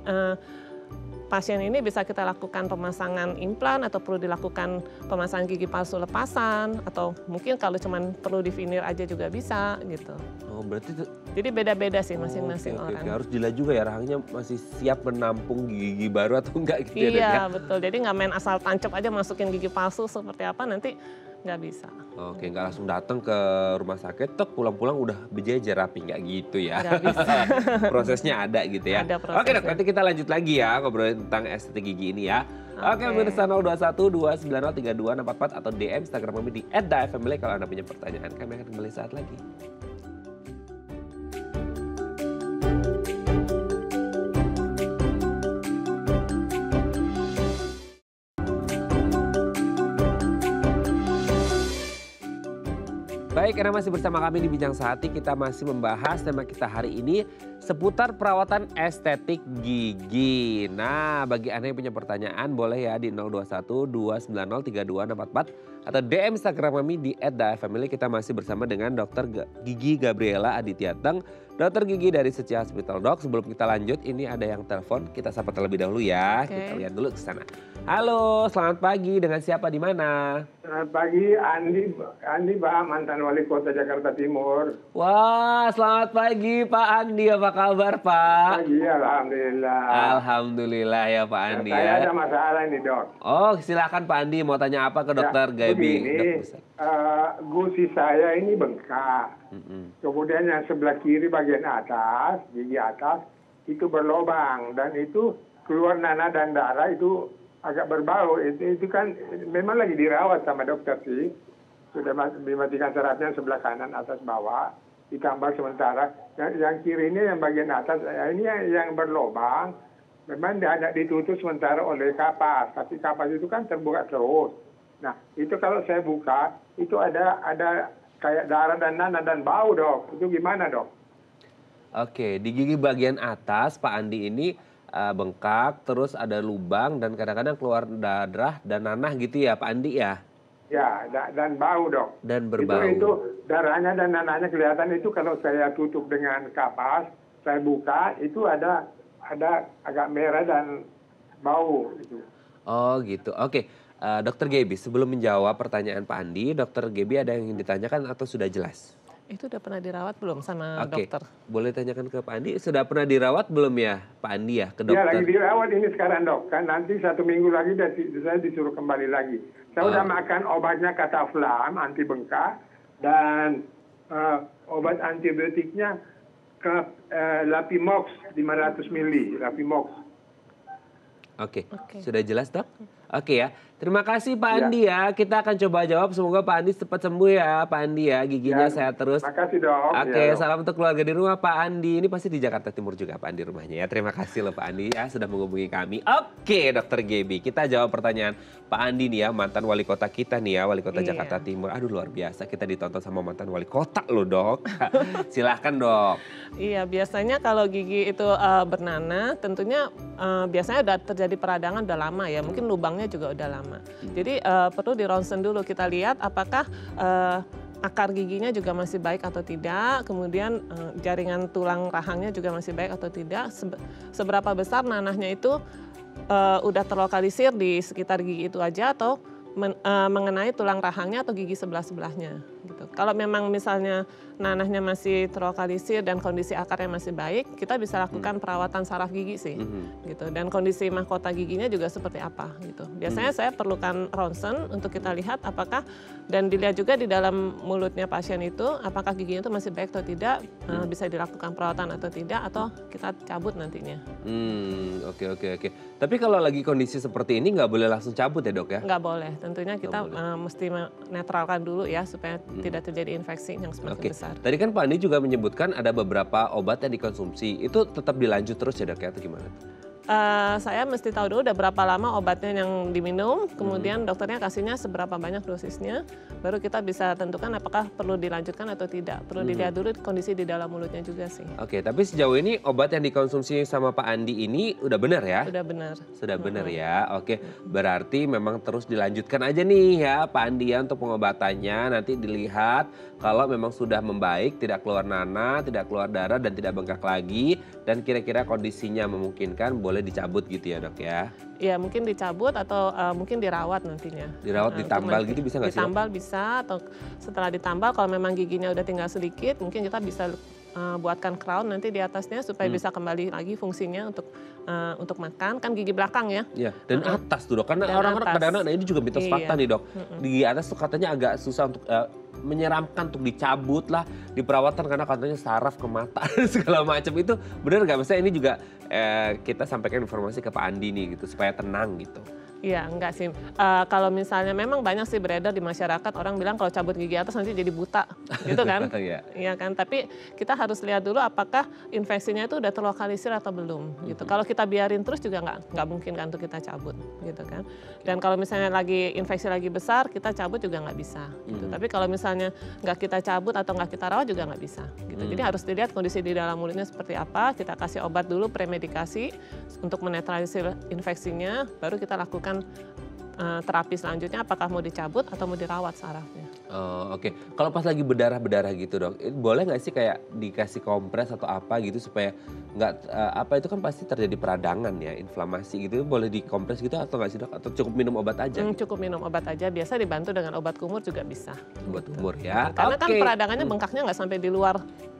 pasien ini bisa kita lakukan pemasangan implan atau perlu dilakukan pemasangan gigi palsu lepasan, atau mungkin kalau cuma perlu divinir aja juga bisa gitu. Oh berarti jadi beda-beda sih masing-masing orang. Harus dilihat juga ya rahangnya masih siap menampung gigi baru atau enggak gitu ya. Iya betul, jadi nggak main asal tancap aja masukin gigi palsu seperti apa nanti nggak bisa. Oke, nggak langsung datang ke rumah sakit, tek pulang-pulang udah berjejer rapi, nggak gitu ya. Nggak bisa. Prosesnya ada gitu ya. Ada prosesnya. Oke dok, nanti kita lanjut lagi ya ngobrolin tentang estetik gigi ini ya. Oke, pemirsa 021 290 32 atau DM Instagram kami di @dafamily kalau Anda punya pertanyaan. Kami akan kembali saat lagi. Baik, karena masih bersama kami di Bincang Sehati, kita masih membahas tema kita hari ini seputar perawatan estetik gigi. Nah, bagi Anda yang punya pertanyaan boleh ya di 021 290 32 atau DM Instagram kami di @dafamily. Kita masih bersama dengan Dr. Gigi Gabriela Adityateng, dokter gigi dari Setia Hospital Dok. Sebelum kita lanjut, ini ada yang telepon, kita sapa terlebih dahulu ya. Kita lihat dulu ke sana. Halo, selamat pagi. Dengan siapa di mana? Selamat pagi, Andi Pak, mantan wali kota Jakarta Timur. Wah, selamat pagi Pak Andi. Apa kabar Pak? Pagi, alhamdulillah. Alhamdulillah ya Pak Andi Saya ya. ada masalah ini dok. Oh, silakan Pak Andi. Mau tanya apa ke dokter Gaby? Begini, gusi saya ini bengkak. Kemudian yang sebelah kiri bagian atas, gigi atas, itu berlobang. Dan itu keluar nanah dan darah itu agak berbau. Itu kan memang lagi dirawat sama dokter sih. Sudah dimatikan sarafnya sebelah kanan atas bawah. Ditambah sementara. Yang kiri ini yang bagian atas, ini yang berlobang. Memang hanya ditutup sementara oleh kapas. Tapi kapas itu kan terbuka terus. Nah, itu kalau saya buka, itu ada kayak darah dan nanah dan bau dok. Itu gimana dok? Oke, di gigi bagian atas Pak Andi ini bengkak, terus ada lubang dan kadang-kadang keluar darah dan nanah gitu ya Pak Andi ya? Ya, dan bau dok. Dan berbau. Itu darahnya dan nanahnya kelihatan itu kalau saya tutup dengan kapas, saya buka, itu ada agak merah dan bau. Gitu. Oh gitu, oke. Dokter Gaby, sebelum menjawab pertanyaan Pak Andi, Dokter Gaby ada yang ingin ditanyakan atau sudah jelas? Itu udah pernah dirawat belum sama dokter? Boleh tanyakan ke Pak Andi, sudah pernah dirawat belum ya Pak Andi ya ke dokter? Ya lagi dirawat ini sekarang dok, kan nanti 1 minggu lagi saya disuruh kembali lagi. Saya udah makan obatnya Cataflam, anti bengkak, dan obat antibiotiknya Lapimox 500 ml, Lapimox. Oke, sudah jelas dok? Oke ya. Terima kasih Pak Ya. Andi ya. Kita akan coba jawab. Semoga Pak Andi cepat sembuh ya Pak Andi ya. Giginya Ya, sehat terus. makasih dok. Oke, Ya, dok. salam untuk keluarga di rumah Pak Andi. Ini pasti di Jakarta Timur juga Pak Andi rumahnya ya. Terima kasih loh Pak Andi ya sudah menghubungi kami. Oke, Dokter Gaby, kita jawab pertanyaan Pak Andi nih ya, mantan wali kota kita nih ya, wali kota Iya. Jakarta Timur. Aduh luar biasa, kita ditonton sama mantan wali kota loh dok. Silahkan dok. Iya, biasanya kalau gigi itu bernanah, tentunya biasanya udah terjadi peradangan udah lama ya, mungkin lubangnya juga udah lama. Jadi perlu di ronsen dulu, kita lihat apakah akar giginya juga masih baik atau tidak, kemudian jaringan tulang rahangnya juga masih baik atau tidak, seberapa besar nanahnya itu udah terlokalisir di sekitar gigi itu aja atau mengenai tulang rahangnya atau gigi sebelah-sebelahnya gitu. Kalau memang misalnya nanahnya masih terlokalisir dan kondisi akarnya masih baik, kita bisa lakukan perawatan saraf gigi sih gitu. Dan kondisi mahkota giginya juga seperti apa gitu. Biasanya saya perlukan ronsen untuk kita lihat apakah dan dilihat juga di dalam mulutnya pasien itu apakah giginya itu masih baik atau tidak, bisa dilakukan perawatan atau tidak atau kita cabut nantinya. Oke. Tapi kalau lagi kondisi seperti ini nggak boleh langsung cabut ya dok ya? Nggak boleh, tentunya kita mesti menetralkan dulu ya supaya tidak terjadi infeksi yang semakin besar. Tadi kan Pak Andi juga menyebutkan ada beberapa obat yang dikonsumsi. Itu tetap dilanjut terus ya dok ya atau gimana? Saya mesti tahu dulu udah berapa lama obatnya yang diminum, kemudian dokternya kasihnya seberapa banyak dosisnya, baru kita bisa tentukan apakah perlu dilanjutkan atau tidak. Perlu dilihat dulu kondisi di dalam mulutnya juga sih. Oke, tapi sejauh ini obat yang dikonsumsi sama Pak Andi ini udah benar ya? Sudah benar. Sudah benar ya, oke. Berarti memang terus dilanjutkan aja nih ya Pak Andi ya untuk pengobatannya. Nanti dilihat kalau memang sudah membaik, tidak keluar nanah, tidak keluar darah dan tidak bengkak lagi. Dan kira-kira kondisinya memungkinkan boleh dicabut gitu ya dok ya? Iya mungkin dicabut atau mungkin dirawat nantinya. Dirawat, ditambal gitu bisa nggak sih dok? Ditambal bisa atau setelah ditambal kalau memang giginya udah tinggal sedikit mungkin kita bisa buatkan crown nanti di atasnya supaya bisa kembali lagi fungsinya untuk makan, kan gigi belakang ya. Iya, dan atas tuh dok, karena Dan orang-orang atas. kadang-kadang nah ini juga mitos Iya. fakta nih dok. Di atas tuh katanya agak susah untuk menyeramkan untuk dicabut lah di perawatan karena katanya saraf ke mata segala macam itu benar nggak? Maksudnya ini juga kita sampaikan informasi ke Pak Andi nih gitu supaya tenang gitu. Iya, enggak sih. Kalau misalnya memang banyak sih beredar di masyarakat orang bilang kalau cabut gigi atas nanti jadi buta, gitu kan? Iya. Iya kan. Tapi kita harus lihat dulu apakah infeksinya itu udah terlokalisir atau belum, gitu. Kalau kita biarin terus juga nggak mungkin kan untuk kita cabut, gitu kan? Dan kalau misalnya lagi infeksi lagi besar, kita cabut juga nggak bisa, gitu. Tapi kalau misalnya nggak kita cabut atau nggak kita rawat juga nggak bisa, gitu. Jadi harus dilihat kondisi di dalam mulutnya seperti apa. Kita kasih obat dulu premedikasi untuk menetralisir infeksinya, baru kita lakukan terapi selanjutnya apakah mau dicabut atau mau dirawat sarafnya. Oh, oke. Kalau pas lagi berdarah-berdarah gitu dok, boleh nggak sih kayak dikasih kompres atau apa gitu supaya nggak apa itu kan pasti terjadi peradangan ya, inflamasi gitu, boleh dikompres gitu atau nggak sih dok? Atau cukup minum obat aja? Cukup minum obat aja, biasa dibantu dengan obat kumur juga bisa. Obat umur ya. Karena kan Oke. peradangannya bengkaknya nggak sampai di luar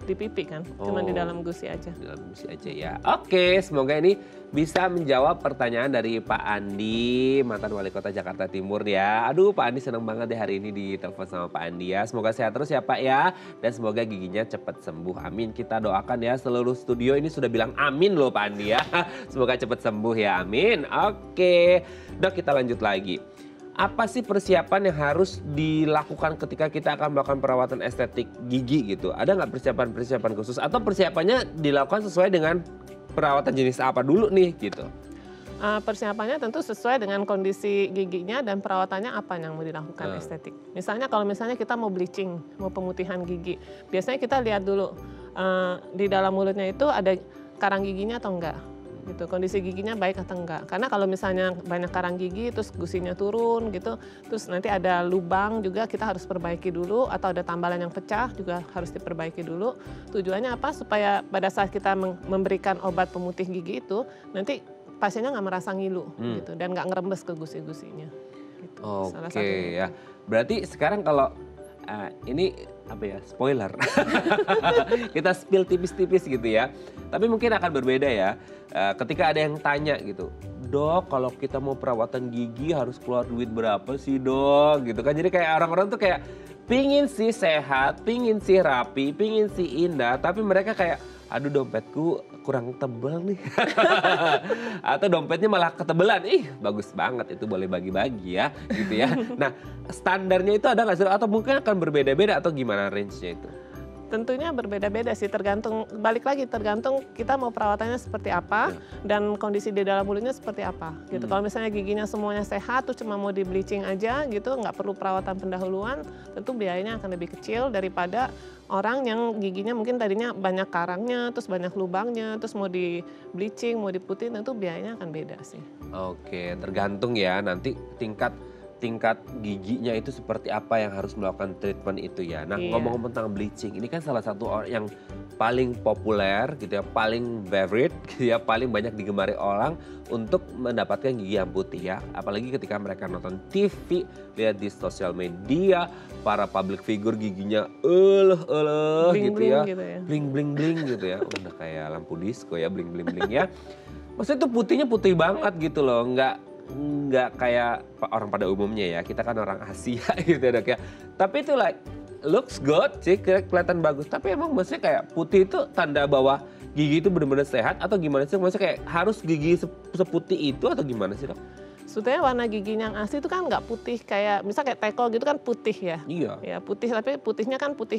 di pipi kan, cuma di Oh. dalam gusi aja. Dalam misi aja ya. Oke, semoga ini bisa menjawab pertanyaan dari Pak Andi, mantan wali kota Jakarta Timur ya. Aduh Pak Andi senang banget deh hari ini ditelepon sama Pak Andi ya. Semoga sehat terus ya Pak ya. Dan semoga giginya cepat sembuh. Amin. Kita doakan ya, seluruh studio ini sudah bilang amin loh Pak Andi ya. Semoga cepat sembuh ya, amin. Oke, dok kita lanjut lagi. Apa sih persiapan yang harus dilakukan ketika kita akan melakukan perawatan estetik gigi gitu? Ada nggak persiapan-persiapan khusus? Atau persiapannya dilakukan sesuai dengan perawatan jenis apa dulu nih gitu? Persiapannya tentu sesuai dengan kondisi giginya dan perawatannya apa yang mau dilakukan estetik. Misalnya kalau misalnya kita mau bleaching, mau pemutihan gigi, biasanya kita lihat dulu di dalam mulutnya itu ada karang giginya atau enggak. Gitu, kondisi giginya baik atau enggak. Karena kalau misalnya banyak karang gigi terus gusinya turun gitu, terus nanti ada lubang juga kita harus perbaiki dulu atau ada tambalan yang pecah juga harus diperbaiki dulu. Tujuannya apa? Supaya pada saat kita memberikan obat pemutih gigi itu nanti pasiennya nggak merasa ngilu gitu dan nggak ngerembes ke gusi-gusinya. Gitu. Salah Oke satunya. ya. Berarti sekarang kalau ini apa ya, spoiler. Kita spill tipis-tipis gitu ya. Tapi mungkin akan berbeda ya. Ketika ada yang tanya gitu, dok kalau kita mau perawatan gigi harus keluar duit berapa sih dok? Gitu kan. Jadi kayak orang-orang tuh kayak pingin sih sehat, pingin sih rapi, pingin sih indah. Tapi mereka kayak aduh dompetku kurang tebel nih. Atau dompetnya malah ketebelan, bagus banget itu boleh bagi-bagi ya gitu ya. Nah standarnya itu ada nggak sih atau mungkin akan berbeda-beda atau gimana range-nya itu? Tentunya berbeda-beda sih, tergantung kita mau perawatannya seperti apa dan kondisi di dalam mulutnya seperti apa gitu. Kalau misalnya giginya semuanya sehat, terus cuma mau di bleaching aja gitu, nggak perlu perawatan pendahuluan, tentu biayanya akan lebih kecil daripada orang yang giginya mungkin tadinya banyak karangnya, terus banyak lubangnya, terus mau di bleaching, mau diputihin, tentu biayanya akan beda sih. Oke, tergantung ya nanti tingkat giginya itu seperti apa yang harus melakukan treatment itu ya. Nah ngomong-ngomong tentang bleaching, ini kan salah satu orang yang paling populer gitu ya, paling favorite gitu ya, paling banyak digemari orang untuk mendapatkan gigi yang putih ya. Apalagi ketika mereka nonton TV, lihat di sosial media, para public figure giginya gitu ya. Bling-bling gitu ya, udah kayak lampu disco ya, bling-bling ya. Maksudnya tuh putihnya putih banget gitu loh, nggak kayak orang pada umumnya ya, kita kan orang Asia gitu ya Dok ya. Tapi itu like looks good sih, kelihatan bagus. Tapi emang maksudnya kayak putih itu tanda bahwa gigi itu benar-benar sehat atau gimana sih? Maksudnya kayak harus gigi seputih itu atau gimana sih Dok? Sebetulnya warna giginya yang asli itu kan nggak putih kayak misalnya kayak teko gitu kan putih ya. Iya. Ya putih, tapi putihnya kan putih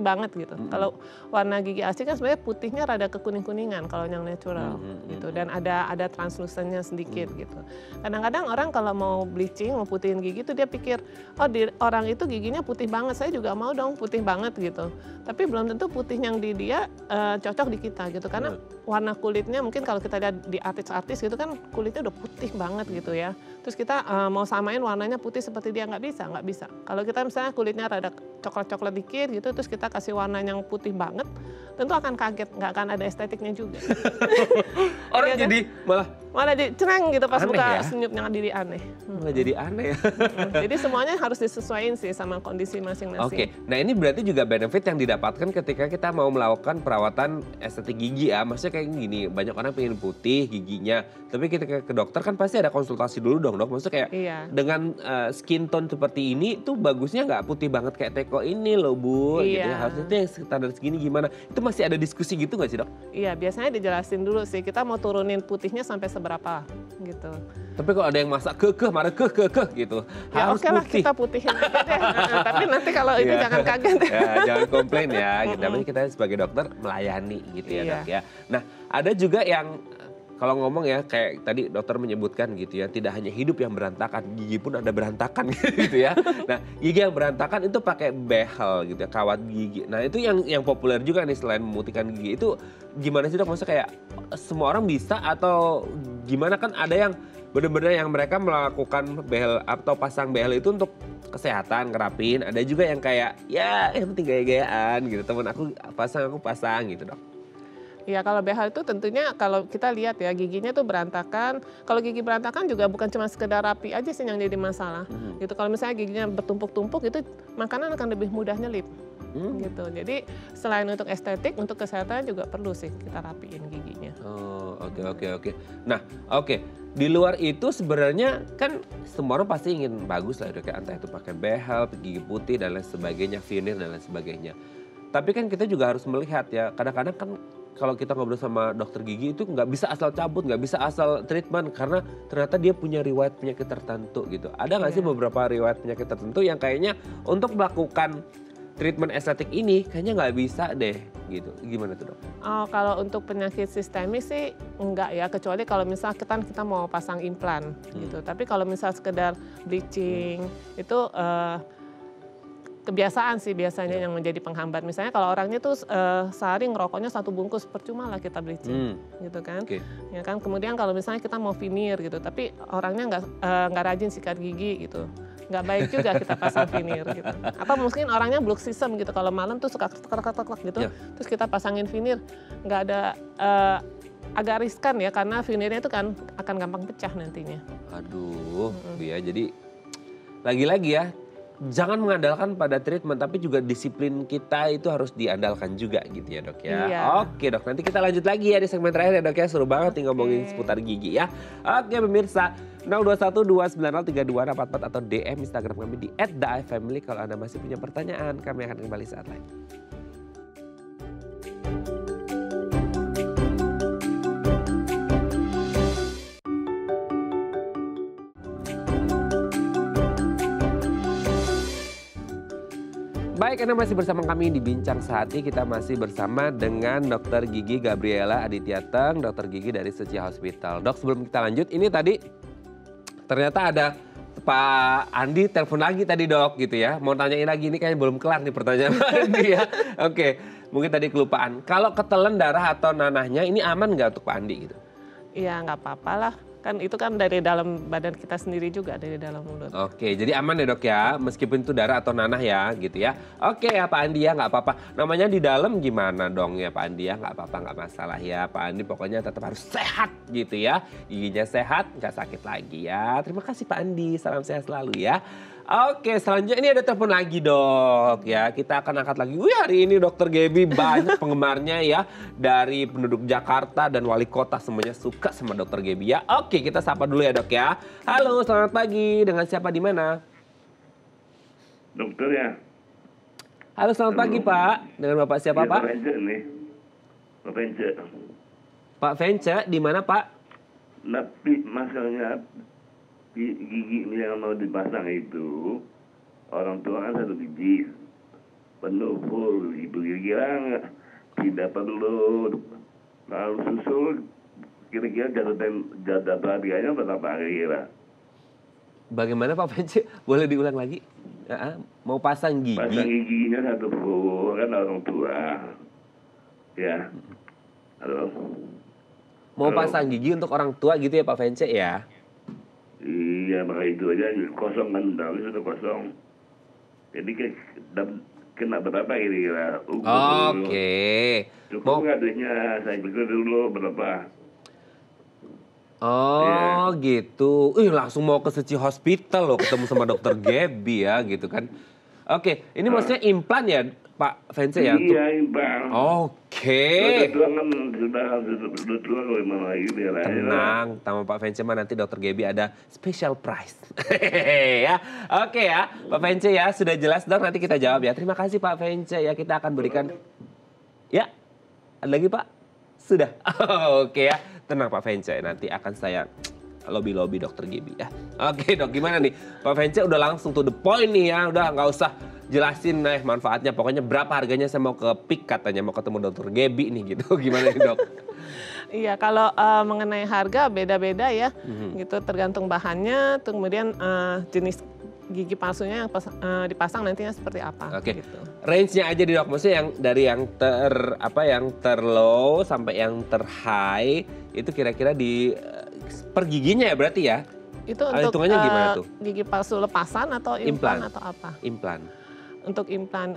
banget gitu. Kalau warna gigi asli kan sebenarnya putihnya rada kekuning-kuningan kalau yang natural gitu, dan ada translusennya sedikit gitu. Kadang-kadang orang kalau mau bleaching, mau putihin gigi itu dia pikir, oh orang itu giginya putih banget, saya juga mau dong putih banget gitu. Tapi belum tentu putih yang di dia cocok di kita gitu, karena warna kulitnya mungkin kalau kita lihat di artis-artis gitu kan kulitnya udah putih banget gitu ya. Terus kita mau samain warnanya putih seperti dia, nggak bisa. Kalau kita misalnya kulitnya rada coklat-coklat dikit gitu, terus kita kasih warna yang putih banget, tentu akan kaget, nggak akan ada estetiknya juga. Orang ya, jadi kan? malah jadi cereng gitu pas aneh buka ya? senyumnya diri aneh. Malah jadi aneh ya. Jadi semuanya harus disesuaikan sih sama kondisi masing-masing. Oke, nah ini berarti juga benefit yang didapatkan ketika kita mau melakukan perawatan estetik gigi ya. Maksudnya kayak gini, banyak orang pengen putih giginya, tapi ketika ke dokter kan pasti ada konsultasi dulu dong Dok. Maksudnya kayak dengan skin tone seperti ini tuh bagusnya nggak putih banget kayak teko ini loh Bu. Gitu ya. Harusnya tuh yang standar segini gimana. Itu masih ada diskusi gitu nggak sih Dok? Iya, biasanya dijelasin dulu sih, kita mau turunin putihnya sampai seberapa gitu. Tapi kalau ada yang masak marah gitu, ya harus oke lah, putih. kita putihin aja deh. Tapi nanti kalau itu jangan kaget. Ya, jangan komplain ya. Namanya kita sebagai dokter melayani gitu ya Dok ya. Nah ada juga yang kalau ngomong ya kayak tadi dokter menyebutkan gitu ya, tidak hanya hidup yang berantakan, gigi pun ada berantakan gitu ya. Nah gigi yang berantakan itu pakai behel gitu ya, kawat gigi. Nah itu yang populer juga nih selain memutihkan gigi itu gimana sih Dok? Maksudnya kayak semua orang bisa atau gimana, kan ada yang benar-benar yang mereka melakukan behel atau pasang behel itu untuk kesehatan, ngerapin. Ada juga yang kayak ya yang penting gaya-gayaan gitu, temen aku pasang gitu Dok. Ya kalau behel itu tentunya kalau kita lihat ya giginya tuh berantakan. Kalau gigi berantakan juga bukan cuma sekedar rapi aja sih yang jadi masalah. Gitu. Kalau misalnya giginya bertumpuk-tumpuk itu makanan akan lebih mudah nyelip. Gitu. Jadi selain untuk estetik, untuk kesehatan juga perlu sih kita rapiin giginya. Oh oke. Nah oke. Di luar itu sebenarnya kan semua orang pasti ingin bagus lah Dok, entah itu pakai behel, gigi putih dan lain sebagainya, veneer dan lain sebagainya. Tapi kan kita juga harus melihat ya, kadang-kadang kan kalau kita ngobrol sama dokter gigi itu nggak bisa asal cabut, nggak bisa asal treatment karena ternyata dia punya riwayat penyakit tertentu gitu. Ada nggak sih beberapa riwayat penyakit tertentu yang kayaknya untuk melakukan treatment estetik ini kayaknya nggak bisa deh gitu. Gimana tuh Dok? Oh, kalau untuk penyakit sistemik sih enggak ya, kecuali kalau misal kita mau pasang implan gitu. Tapi kalau misal sekedar bleaching itu kebiasaan sih biasanya yang menjadi penghambat. Misalnya kalau orangnya tuh sehari ngerokoknya 1 bungkus, percuma lah kita bleaching gitu kan. Ya kan. Kemudian kalau misalnya kita mau veneer gitu, tapi orangnya nggak rajin sikat gigi gitu, nggak baik juga kita pasang veneer gitu. Atau mungkin orangnya bruxism gitu, kalau malam tuh suka kerak gitu, terus kita pasangin veneer, nggak ada agak riskan ya, karena veneernya itu kan akan gampang pecah nantinya. Aduh, ya jadi lagi-lagi ya, jangan mengandalkan pada treatment, tapi juga disiplin kita itu harus diandalkan juga gitu ya Dok ya. Iya. Oke Dok, nanti kita lanjut lagi ya di segmen terakhir ya Dok ya. Seru banget nih ngomongin seputar gigi ya. Oke pemirsa, 021-290-3244 atau DM Instagram kami di @daifamily kalau Anda masih punya pertanyaan. Kami akan kembali saat lain. Baik, Anda masih bersama kami di Bincang Sehati. Kita masih bersama dengan Dokter Gigi Gabriela Aditya Teng, dokter gigi dari Suci Hospital. Dok, sebelum kita lanjut, ini tadi ternyata ada Pak Andi telepon lagi tadi dok gitu ya. Mau tanyain lagi, ini kayaknya belum kelar nih pertanyaan Pak Andi ya. Oke, mungkin tadi kelupaan. Kalau ketelan darah atau nanahnya ini aman nggak untuk Pak Andi gitu? Iya nggak apa-apa lah. Kan itu kan dari dalam badan kita sendiri juga, dari dalam mulut. Oke, jadi aman ya dok ya, meskipun itu darah atau nanah ya gitu ya. Oke ya Pak Andi ya, nggak apa-apa. Namanya di dalam gimana dong ya Pak Andi ya, nggak apa-apa, nggak masalah ya Pak Andi. Pokoknya tetap harus sehat gitu ya, giginya sehat, nggak sakit lagi ya. Terima kasih Pak Andi, salam sehat selalu ya. Oke, selanjutnya ini ada telepon lagi dok ya. Kita akan angkat lagi. Wih, hari ini Dokter Gaby banyak penggemarnya ya. Dari penduduk Jakarta dan wali kota semuanya suka sama Dokter Gaby ya. Oke, kita sapa dulu ya dok ya. Halo, selamat pagi. Dengan siapa di mana? Dokter ya. Halo, selamat pagi Pak. Dengan Bapak siapa Ya, Pak? Pak Vence nih. Pak Vence. Pak Vence, di mana Pak? Tapi masalahnya gigi yang mau dipasang itu orang tua kan satu gigi penuh full, ibu gigi tidak perlu lalu susul, kira-kira jatuh harganya berapa kira? Bagaimana Pak Vence? Boleh diulang lagi? Mau pasang gigi? Pasang giginya satu full kan orang tua. Ya. Halo. Mau Halo. pasang gigi untuk orang tua gitu ya Pak Vence ya? Iya, maka itu aja kosong kan, tapi sudah kosong. Jadi kena berapa kira-kira? Oke. Cukup nggak duitnya? Saya pikir dulu berapa. Oh gitu. Langsung mau ke Suci Hospital loh, ketemu sama Dokter Gaby ya gitu kan. Oke, ini maksudnya implan ya Pak Vence ya? Iya, implan. Oke. Sudah tua kalau gimana lagi dia lah. Tenang, sama Pak Vence mah nanti Dokter Gaby ada special price. Ya, oke ya, Pak Vence ya sudah jelas dok. Nanti kita jawab ya. Terima kasih Pak Vence ya, kita akan berikan. Ya, ada lagi Pak? Sudah. Oke ya, tenang Pak Vence. Nanti akan saya lobby Dokter Gaby ya. Oke dok, gimana nih? Pak Vence udah langsung to the point nih ya, udah nggak usah jelasin manfaatnya. Pokoknya berapa harganya, saya mau ke PIK katanya, mau ketemu Dokter Gaby nih gitu. Gimana nih dok? Iya, kalau mengenai harga beda-beda ya, gitu tergantung bahannya, kemudian jenis gigi palsunya yang dipasang nantinya seperti apa. Oke. Gitu. Range-nya aja di dok, maksudnya yang dari yang ter low sampai yang ter high itu kira-kira di per giginya ya berarti ya? Itu untuk hitungannya gimana tuh? gigi palsu lepasan atau implan atau apa? Implan. Untuk implan,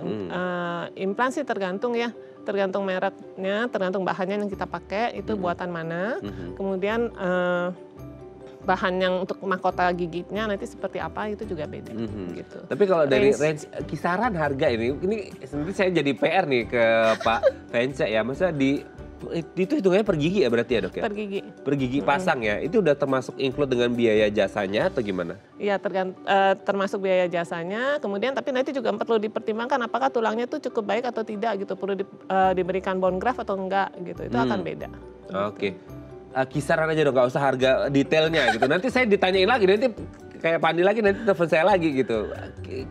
implan sih tergantung ya, tergantung mereknya, tergantung bahannya yang kita pakai itu buatan mana. Kemudian bahan yang untuk mahkota giginya nanti seperti apa itu juga beda. Gitu. Tapi kalau dari range kisaran harga ini sebenarnya saya jadi PR nih ke Pak Vence ya, maksudnya itu hitungannya per gigi ya berarti ya dok ya? Per gigi. Per gigi pasang ya, itu udah termasuk include dengan biaya jasanya atau gimana? Iya, termasuk biaya jasanya. Kemudian tapi nanti juga perlu dipertimbangkan apakah tulangnya itu cukup baik atau tidak gitu. Perlu diberikan bone graft atau enggak gitu. Itu akan beda. Oke. Kisaran aja dong, nggak usah harga detailnya gitu. Nanti saya ditanyain lagi, nanti kayak Pandi lagi, nanti telepon saya lagi gitu.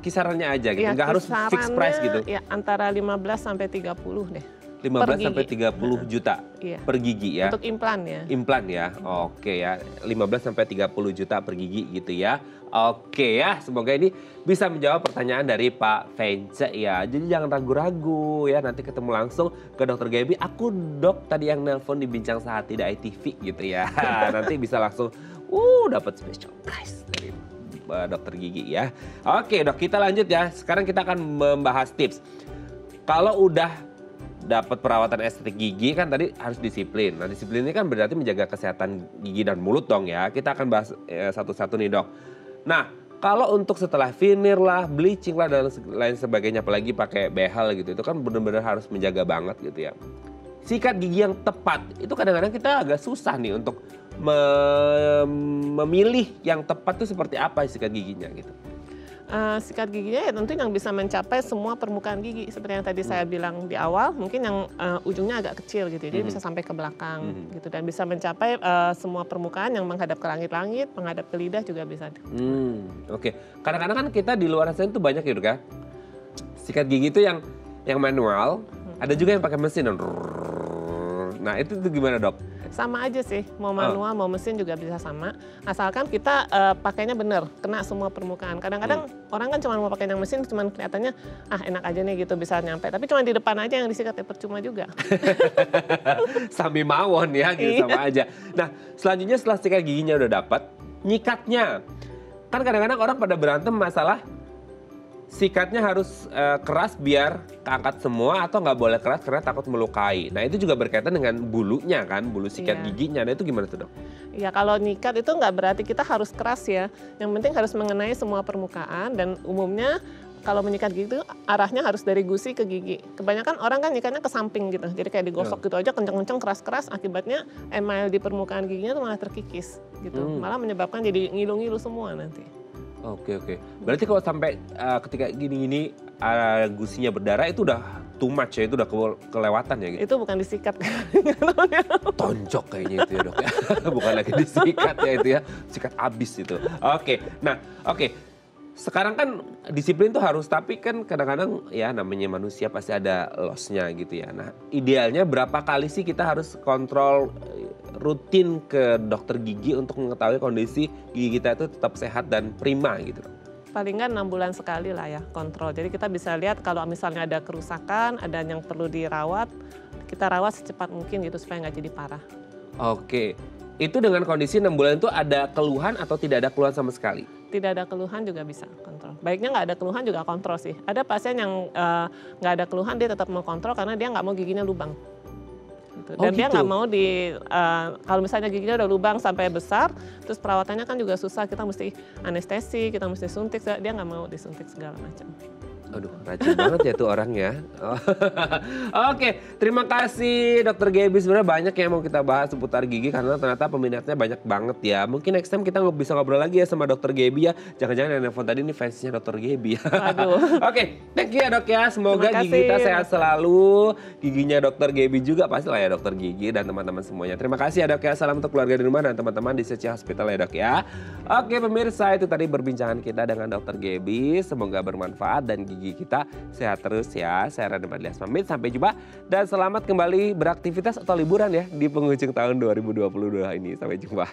Kisarannya aja gitu, nggak harus fixed price gitu. Ya antara 15 sampai 30 deh. 15 sampai 30 juta Iya. per gigi ya? Untuk implan ya. Implan ya, oke ya. 15 sampai 30 juta per gigi gitu ya. Oke ya, semoga ini bisa menjawab pertanyaan dari Pak Vence ya. Jadi jangan ragu-ragu ya, nanti ketemu langsung ke Dokter Gaby. Aku dok tadi yang nelpon di Bincang Sehati di ITV gitu ya. Nanti bisa langsung dapat special price dari Dokter Gigi ya. Oke dok, kita lanjut ya. Sekarang kita akan membahas tips. Kalau udah dapat perawatan estetik gigi kan tadi harus disiplin. Nah disiplin ini kan berarti menjaga kesehatan gigi dan mulut dong ya. Kita akan bahas satu-satu nih dok. Nah kalau untuk setelah veneer lah, bleaching lah dan lain sebagainya, apalagi pakai behel gitu, itu kan benar-benar harus menjaga banget gitu ya. Sikat gigi yang tepat itu kadang-kadang kita agak susah nih untuk memilih yang tepat itu seperti apa sikat giginya gitu. Sikat giginya ya tentu yang bisa mencapai semua permukaan gigi seperti yang tadi saya bilang di awal, mungkin yang ujungnya agak kecil gitu, jadi bisa sampai ke belakang gitu dan bisa mencapai semua permukaan yang menghadap ke langit-langit, menghadap ke lidah juga bisa. Oke. Kadang-kadang kan kita di luar sana itu banyak gitu kan, Sikat gigi itu yang manual, ada juga yang pakai mesin. Nah itu gimana dok? Sama aja sih, mau manual mau mesin juga bisa sama. Asalkan kita pakainya bener, kena semua permukaan. Kadang-kadang orang kan cuma mau pakai yang mesin, cuma kelihatannya enak aja nih gitu bisa nyampe. Tapi cuma di depan aja yang disikat ya percuma juga. Sambil mawon ya gitu sama aja. Nah selanjutnya setelah sikat giginya udah dapat, nyikatnya. Kan kadang-kadang orang pada berantem masalah sikatnya harus keras biar keangkat semua atau nggak boleh keras karena takut melukai. Nah itu juga berkaitan dengan bulunya kan, bulu sikat giginya. Nah itu gimana tuh dok? Ya kalau nyikat itu nggak berarti kita harus keras ya. Yang penting harus mengenai semua permukaan dan umumnya kalau menyikat gigi itu arahnya harus dari gusi ke gigi. Kebanyakan orang kan nyikatnya ke samping gitu. Jadi kayak digosok gitu aja kenceng-kenceng keras-keras akibatnya email di permukaan giginya tuh malah terkikis gitu. Malah menyebabkan jadi ngilu-ngilu semua nanti. Oke. Berarti kalau sampai ketika gini-gini gusinya berdarah itu udah too much ya, itu udah kelewatan ya gitu? Itu bukan disikat kan? Tonjok kayaknya itu ya dok ya, bukan lagi disikat ya itu ya, sikat abis itu. Oke. Sekarang kan disiplin tuh harus, tapi kan kadang-kadang ya namanya manusia pasti ada loss-nya gitu ya. Nah idealnya berapa kali sih kita harus kontrol rutin ke dokter gigi untuk mengetahui kondisi gigi kita itu tetap sehat dan prima gitu? Paling nggak 6 bulan sekali lah ya kontrol. Jadi kita bisa lihat kalau misalnya ada kerusakan, ada yang perlu dirawat, kita rawat secepat mungkin gitu supaya nggak jadi parah. Oke, itu dengan kondisi 6 bulan itu ada keluhan atau tidak ada keluhan sama sekali? Tidak ada keluhan juga bisa kontrol. Baiknya nggak ada keluhan juga kontrol sih. Ada pasien yang nggak ada keluhan dia tetap mau kontrol karena dia nggak mau giginya lubang. Dan dia nggak mau kalau misalnya giginya udah lubang sampai besar, terus perawatannya kan juga susah, kita mesti anestesi, kita mesti suntik, dia nggak mau disuntik segala macam. Aduh, rajin banget ya tuh orangnya. Oke, terima kasih Dokter Gaby. Sebenarnya banyak yang mau kita bahas seputar gigi karena ternyata peminatnya banyak banget ya. Mungkin next time kita bisa ngobrol lagi ya sama Dokter Gaby ya. Jangan-jangan yang nelfon tadi ini fansnya Dokter Gaby ya. Oke, thank you ya dok ya. Semoga gigi kita sehat selalu. Giginya Dokter Gaby juga pasti lah ya dokter gigi dan teman-teman semuanya. Terima kasih ya dok ya. Salam untuk keluarga di rumah dan teman-teman di Secia Hospital ya dok ya. Oke pemirsa, itu tadi perbincangan kita dengan Dokter Gaby. Semoga bermanfaat dan gigi kita sehat terus ya. Saya Radam Adlias pamit, sampai jumpa dan selamat kembali beraktivitas atau liburan ya di penghujung tahun 2022 ini. Sampai jumpa.